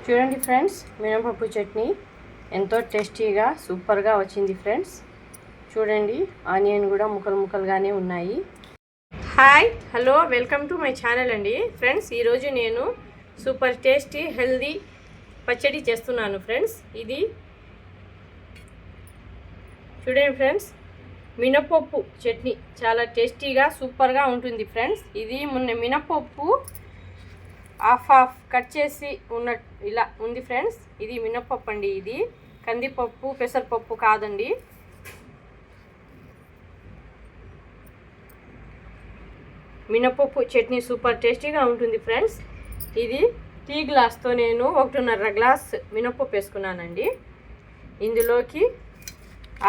చూడండి ఫ్రెండ్స్, మినపప్పు చట్నీ ఎంతో టేస్టీగా సూపర్గా వచ్చింది ఫ్రెండ్స్. చూడండి, ఆనియన్ కూడా ముక్కలు ముక్కలుగానే ఉన్నాయి. Hi, hello, welcome to my channel అండి. ఫ్రెండ్స్, ఈరోజు నేను సూపర్ టేస్టీ హెల్దీ పచ్చడి చేస్తున్నాను ఫ్రెండ్స్. ఇది చూడండి ఫ్రెండ్స్, మినపప్పు చట్నీ చాలా టేస్టీగా సూపర్గా ఉంటుంది ఫ్రెండ్స్. ఇది మినపప్పు హాఫ్ కట్ చేసి ఉన్న ఇలా ఉంది ఫ్రెండ్స్. ఇది మినపప్పు అండి. ఇది కందిపప్పు, పెసరపప్పు కాదండి. మినపప్పు చట్నీ సూపర్ టేస్టీగా ఉంటుంది ఫ్రెండ్స్. ఇది టీ గ్లాస్తో నేను 1.5 గ్లాస్ మినపప్పు వేసుకున్నానండి. ఇందులోకి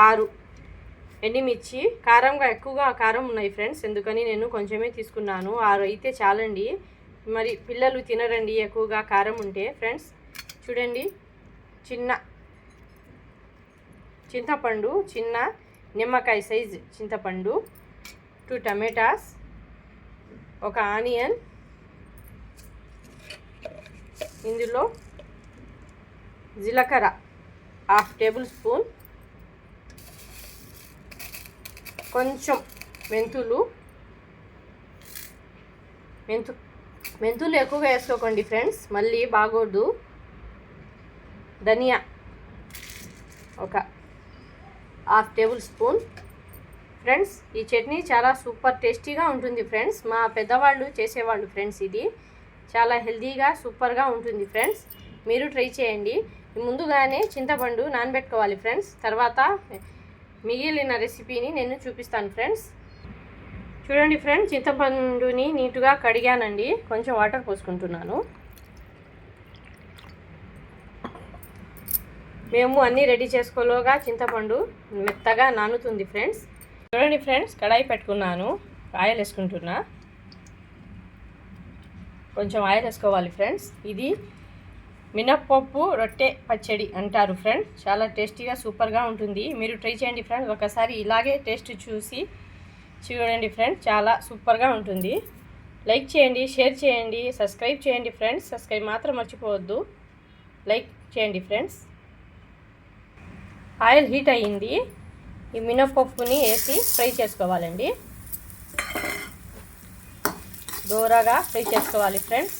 6 ఎండుమిర్చి, ఎక్కువగా కారం ఉన్నాయి ఫ్రెండ్స్, ఎందుకని నేను కొంచెమే తీసుకున్నాను. 6 అయితే చాలండి, మరి పిల్లలు తినరండి ఎక్కువగా కారం ఉంటే ఫ్రెండ్స్. చూడండి, చిన్న చింతపండు, చిన్న నిమ్మకాయ సైజు చింతపండు, 2 టమాటాస్, 1 ఆనియన్, ఇందులో జీలకర్ర 1/2 టేబుల్ స్పూన్, కొంచెం మెంతులు ఎక్కువగా వేసుకోకండి ఫ్రెండ్స్, మళ్ళీ బాగోదు. ధనియా 1/2 టేబుల్ స్పూన్. ఫ్రెండ్స్, ఈ చట్నీ చాలా సూపర్ టేస్టీగా ఉంటుంది ఫ్రెండ్స్. మా పెద్దవాళ్ళు చేసేవాళ్ళు ఫ్రెండ్స్. ఇది చాలా హెల్తీగా సూపర్గా ఉంటుంది ఫ్రెండ్స్. మీరు ట్రై చేయండి. ముందుగానే చింతపండు నానబెట్టుకోవాలి ఫ్రెండ్స్. తర్వాత మిగిలిన రెసిపీని నేను చూపిస్తాను ఫ్రెండ్స్. చూడండి ఫ్రెండ్స్, చింతపండుని నీట్గా కడిగానండి. కొంచెం వాటర్ పోసుకుంటున్నాను. మేము అన్నీ రెడీ చేసుకోలోగా చింతపండు మెత్తగా నానుతుంది ఫ్రెండ్స్. చూడండి ఫ్రెండ్స్, కడాయి పెట్టుకున్నాను, ఆయిల్ వేసుకుంటున్నా. కొంచెం ఆయిల్ వేసుకోవాలి ఫ్రెండ్స్. ఇది మినప్పప్పు రొట్టె పచ్చడి అంటారు ఫ్రెండ్స్. చాలా టేస్టీగా సూపర్గా ఉంటుంది. మీరు ట్రై చేయండి ఫ్రెండ్స్. ఒకసారి ఇలాగే టేస్ట్ చూసి చూడండి ఫ్రెండ్స్, చాలా సూపర్గా ఉంటుంది. లైక్ చేయండి, షేర్ చేయండి, సబ్స్క్రైబ్ చేయండి ఫ్రెండ్స్. సబ్స్క్రైబ్ మాత్రం మర్చిపోవద్దు, లైక్ చేయండి ఫ్రెండ్స్. ఆయిల్ హీట్ అయ్యింది. ఈ మినపప్పుని వేసి ఫ్రై చేసుకోవాలండి. దోరగా ఫ్రై చేసుకోవాలి ఫ్రెండ్స్.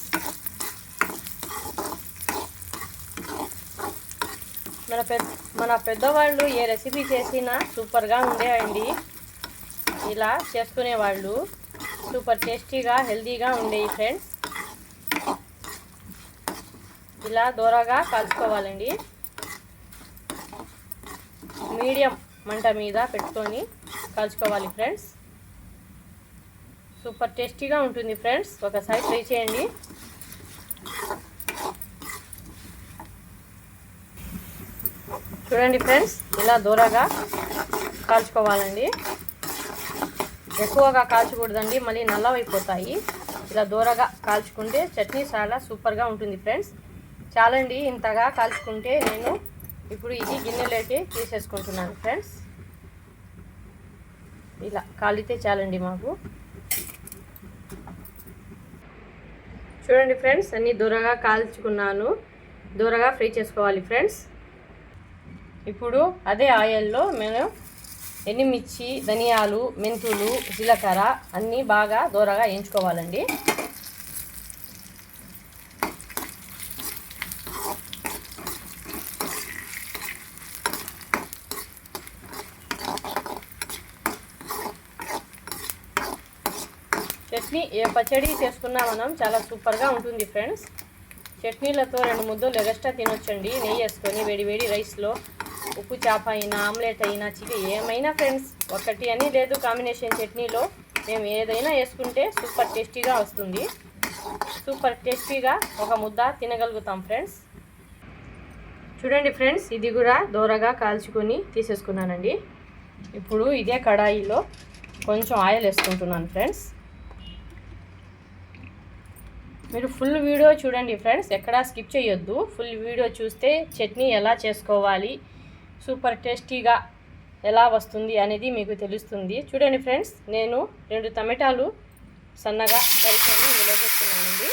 మన పెద్దవాళ్ళు ఏ రెసిపీ చేసినా సూపర్గా ఉండేవండి. ఇలా చేసుకునేవాళ్ళు సూపర్ టేస్టీగా హెల్తీగా ఉండేవి ఫ్రెండ్స్. ఇలా దోరగా కాల్చుకోవాలండి. మీడియం మంట మీద పెట్టుకొని కాల్చుకోవాలి ఫ్రెండ్స్. సూపర్ టేస్టీగా ఉంటుంది ఫ్రెండ్స్. ఒకసారి ట్రై చేయండి. చూడండి ఫ్రెండ్స్, ఇలా దూరగా కాల్చుకోవాలండి. ఎక్కువగా కాల్చకూడదండి, మళ్ళీ నల్లవైపోతాయి. ఇలా దూరగా కాల్చుకుంటే చట్నీ చాలా సూపర్గా ఉంటుంది ఫ్రెండ్స్. చాలండి, ఇంతగా కాల్చుకుంటే నేను ఇప్పుడు ఇది గిన్నెలోకి తీసేసుకుంటున్నాను ఫ్రెండ్స్. ఇలా కాలితే చాలండి మాకు. చూడండి ఫ్రెండ్స్, అన్నీ దూరగా కాల్చుకున్నాను. దూరగా ఫ్రై చేసుకోవాలి ఫ్రెండ్స్. ఇప్పుడు అదే ఆయిల్లో మేము ఎండుమిర్చి, ధనియాలు, మెంతులు, జీలకర్ర అన్నీ బాగా దూరగా వేయించుకోవాలండి. చట్నీ ఏ పచ్చడి చేసుకున్నా మనం చాలా సూపర్గా ఉంటుంది ఫ్రెండ్స్. చట్నీలతో 2 ముద్దలు ఎగస్ట్రా తినొచ్చండి. నెయ్యి వేసుకొని వేడి రైస్లో, ఉప్పు చేప అయినా, ఆమ్లెట్ అయినా, చికెన్ ఏమైనా ఫ్రెండ్స్, ఒకటి అని లేదు. కాంబినేషన్ చట్నీలో మేము ఏదైనా వేసుకుంటే సూపర్ టేస్టీగా వస్తుంది. సూపర్ టేస్టీగా ఒక ముద్ద తినగలుగుతాం ఫ్రెండ్స్. చూడండి ఫ్రెండ్స్, ఇది కూడా దోరగా కాల్చుకొని తీసేసుకున్నానండి. ఇప్పుడు ఇదే కడాయిలో కొంచెం ఆయిల్ వేసుకుంటున్నాను ఫ్రెండ్స్. మీరు ఫుల్ వీడియో చూడండి ఫ్రెండ్స్, ఎక్కడా స్కిప్ చేయొద్దు. ఫుల్ వీడియో చూస్తే చట్నీ ఎలా చేసుకోవాలి, సూపర్ టేస్టీగా ఎలా వస్తుంది అనేది మీకు తెలుస్తుంది. చూడండి ఫ్రెండ్స్, నేను 2 టమాటాలు సన్నగా తరిగి ఇందులో వేసుకున్నానండి.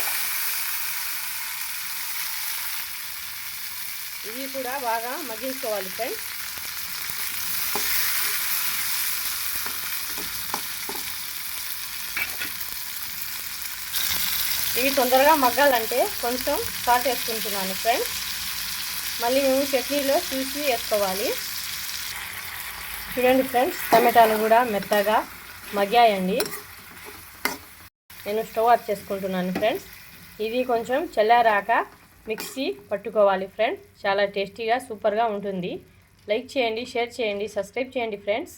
ఇవి కూడా బాగా మగ్గించుకోవాలి ఫ్రెండ్స్. ఇవి తొందరగా మగ్గాలంటే కొంచెం సాల్ట్ వేసుకుంటున్నాను ఫ్రెండ్స్. మళ్ళీ మేము చట్నీలో చూసి వేసుకోవాలి. చూడండి ఫ్రెండ్స్, టమాటాలు కూడా మెత్తగా మగ్గాయండి. నేను స్టవ్ ఆఫ్ చేసుకుంటున్నాను ఫ్రెండ్స్. ఇది కొంచెం చల్లారాక మిక్సీ పట్టుకోవాలి ఫ్రెండ్స్. చాలా టేస్టీగా సూపర్గా ఉంటుంది. లైక్ చేయండి, షేర్ చేయండి, సబ్స్క్రైబ్ చేయండి ఫ్రెండ్స్.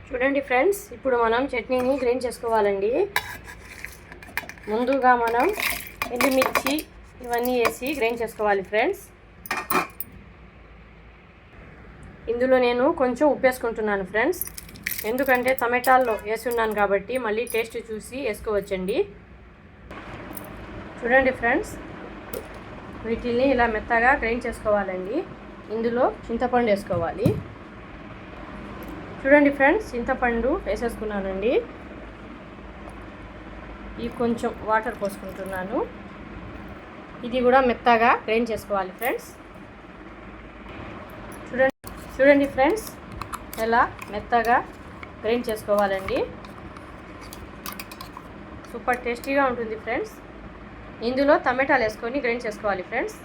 చూడండి ఫ్రెండ్స్, ఇప్పుడు మనం చట్నీని గ్రైండ్ చేసుకోవాలండి. ముందుగా మనం ఎండుమిర్చి ఇవన్నీ వేసి గ్రైండ్ చేసుకోవాలి ఫ్రెండ్స్. ఇందులో నేను కొంచెం ఉప్పు వేసుకుంటున్నాను ఫ్రెండ్స్. ఎందుకంటే టమాటాల్లో వేసి ఉన్నాను కాబట్టి మళ్ళీ టేస్ట్ చూసి వేసుకోవచ్చండి. చూడండి ఫ్రెండ్స్, వీటిని ఇలా మెత్తగా గ్రైండ్ చేసుకోవాలండి. ఇందులో చింతపండు వేసుకోవాలి. చూడండి ఫ్రెండ్స్, చింతపండు వేసేసుకున్నానండి. ఈ కొంచెం వాటర్ పోసుకుంటున్నాను. ఇది కూడా మెత్తగా గ్రైండ్ చేసుకోవాలి ఫ్రెండ్స్. చూడండి ఫ్రెండ్స్, ఎలా మెత్తగా గ్రైండ్ చేసుకోవాలండి. సూపర్ టేస్టీగా ఉంటుంది ఫ్రెండ్స్. ఇందులో టమాటాలు వేసుకొని గ్రైండ్ చేసుకోవాలి ఫ్రెండ్స్.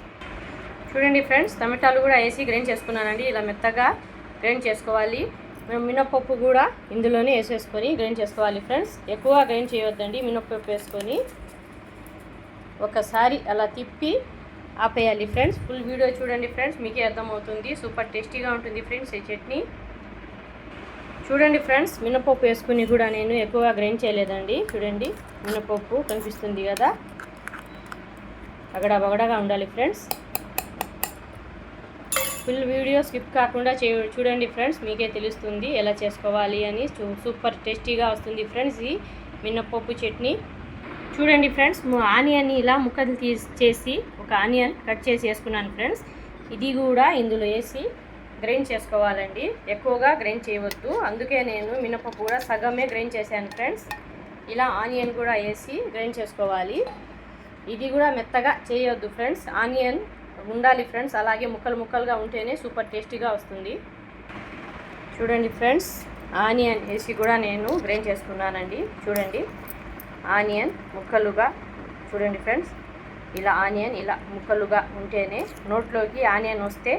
చూడండి ఫ్రెండ్స్, టమాటాలు కూడా వేసి గ్రైండ్ చేసుకున్నానండి. ఇలా మెత్తగా గ్రైండ్ చేసుకోవాలి. మేము మినప్పప్పు కూడా ఇందులోనే వేసేసుకొని గ్రైండ్ చేసుకోవాలి ఫ్రెండ్స్. ఎక్కువ గ్రైండ్ చేయవద్దండి. మినప్పప్పు వేసుకొని ఒకసారి అలా తిప్పి ఆపేయాలి ఫ్రెండ్స్. ఫుల్ వీడియో చూడండి ఫ్రెండ్స్, మీకే అర్థమవుతుంది. సూపర్ టేస్టీగా ఉంటుంది ఫ్రెండ్స్ ఈ చట్నీ. చూడండి ఫ్రెండ్స్, మినపప్పు వేసుకుని కూడా నేను ఎక్కువగా గ్రైండ్ చేయలేదండి. చూడండి, మినపప్పు కనిపిస్తుంది కదా, బగడగా ఉండాలి ఫ్రెండ్స్. ఫుల్ వీడియో స్కిప్ కాకుండా చూడండి ఫ్రెండ్స్, మీకే తెలుస్తుంది ఎలా చేసుకోవాలి అని. సూపర్ టేస్టీగా వస్తుంది ఫ్రెండ్స్ ఈ మినపప్పు చట్నీ. చూడండి ఫ్రెండ్స్, ఆనియన్ ఇలా ముక్కలు చేసి ఒక ఆనియన్ కట్ చేసి వేసుకున్నాను ఫ్రెండ్స్. ఇది కూడా ఇందులో వేసి గ్రైండ్ చేసుకోవాలండి. ఎక్కువగా గ్రైండ్ చేయవద్దు. అందుకే నేను మినపప్పు కూడా సగమే గ్రైండ్ చేశాను ఫ్రెండ్స్. ఇలా ఆనియన్ కూడా వేసి గ్రైండ్ చేసుకోవాలి. ఇది కూడా మెత్తగా చేయొద్దు ఫ్రెండ్స్. ఆనియన్ ఉండాలి ఫ్రెండ్స్. అలాగే ముక్కలుగా ఉంటేనే సూపర్ టేస్టీగా వస్తుంది. చూడండి ఫ్రెండ్స్, ఆనియన్ వేసి కూడా నేను గ్రైండ్ చేసుకున్నానండి. చూడండి, ఆనియన్ ముక్కలుగా చూడండి ఫ్రెండ్స్. ఇలా ఆనియన్ ఇలా ముక్కలుగా ఉంటేనే, నోట్లోకి ఆనియన్ వస్తే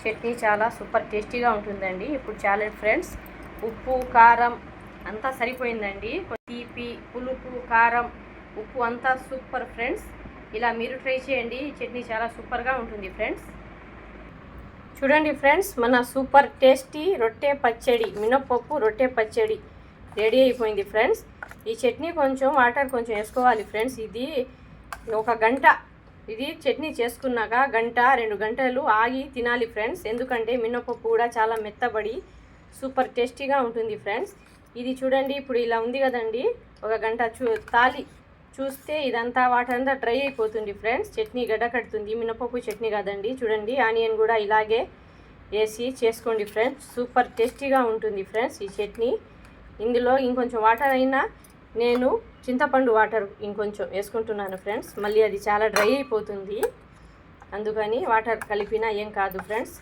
చట్నీ చాలా సూపర్ టేస్టీగా ఉంటుందండి. ఇప్పుడు చాలా ఫ్రెండ్స్, ఉప్పు కారం అంతా సరిపోయిందండి. తీపి పులుపు కారం ఉప్పు అంతా సూపర్ ఫ్రెండ్స్. ఇలా మీరు ట్రై చేయండి. ఈ చట్నీ చాలా సూపర్గా ఉంటుంది ఫ్రెండ్స్. చూడండి ఫ్రెండ్స్, మన సూపర్ టేస్టీ రొట్టె పచ్చడి, మినప్పప్పు రొట్టె పచ్చడి రెడీ అయిపోయింది ఫ్రెండ్స్. ఈ చట్నీ కొంచెం వాటర్ కొంచెం వేసుకోవాలి ఫ్రెండ్స్. ఇది ఒక గంట, ఇది చట్నీ చేసుకున్నాక 1-2 గంటలు ఆగి తినాలి ఫ్రెండ్స్. ఎందుకంటే మినపప్పు కూడా చాలా మెత్తబడి సూపర్ టేస్టీగా ఉంటుంది ఫ్రెండ్స్. ఇది చూడండి, ఇప్పుడు ఇలా ఉంది కదండి. ఒక గంట తాలి చూస్తే ఇదంతా వాటర్ అంతా డ్రై అయిపోతుంది ఫ్రెండ్స్. చట్నీ గడ్డ కడుతుంది. మినపప్పు చట్నీ కాదండి. చూడండి, ఆనియన్ కూడా ఇలాగే వేసి చేసుకోండి ఫ్రెండ్స్. సూపర్ టేస్టీగా ఉంటుంది ఫ్రెండ్స్ ఈ చట్నీ. ఇందులో ఇంకొంచెం వాటర్ అయినా నేను చింతపండు వాటర్ ఇంకొంచెం వేసుకుంటున్నాను ఫ్రెండ్స్. మళ్ళీ అది చాలా డ్రై అయిపోతుంది, అందుకని వాటర్ కలిపినా ఏం కాదు ఫ్రెండ్స్.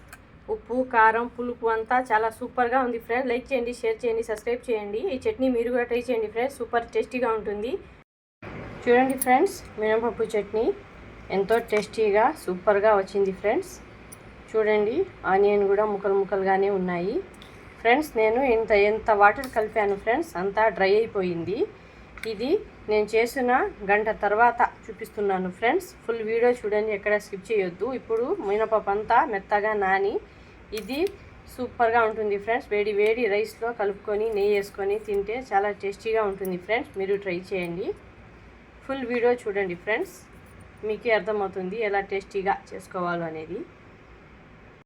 ఉప్పు కారం పులుపు అంతా చాలా సూపర్గా ఉంది ఫ్రెండ్స్. లైక్ చేయండి, షేర్ చేయండి, సబ్స్క్రైబ్ చేయండి. ఈ చట్నీ మీరు కూడా ట్రై చేయండి ఫ్రెండ్స్. సూపర్ టేస్టీగా ఉంటుంది. చూడండి ఫ్రెండ్స్, మినపప్పు చట్నీ ఎంతో టేస్టీగా సూపర్గా వచ్చింది ఫ్రెండ్స్. చూడండి, ఆనియన్ కూడా ముక్కలుగానే ఉన్నాయి ఫ్రెండ్స్. నేను ఎంత వాటర్ కలిపాను ఫ్రెండ్స్, అంతా డ్రై అయిపోయింది. ఇది నేను చేసిన గంట తర్వాత చూపిస్తున్నాను ఫ్రెండ్స్. ఫుల్ వీడియో చూడండి, ఎక్కడ స్కిప్ చేయొద్దు. ఇప్పుడు మినపప్పు అంతా మెత్తగా నాని ఇది సూపర్గా ఉంటుంది ఫ్రెండ్స్. వేడి రైస్లో కలుపుకొని నెయ్యి వేసుకొని తింటే చాలా టేస్టీగా ఉంటుంది ఫ్రెండ్స్. మీరు ట్రై చేయండి. ఫుల్ వీడియో చూడండి ఫ్రెండ్స్, మీకే అర్థమవుతుంది ఎలా టేస్టీగా చేసుకోవాలో అనేది.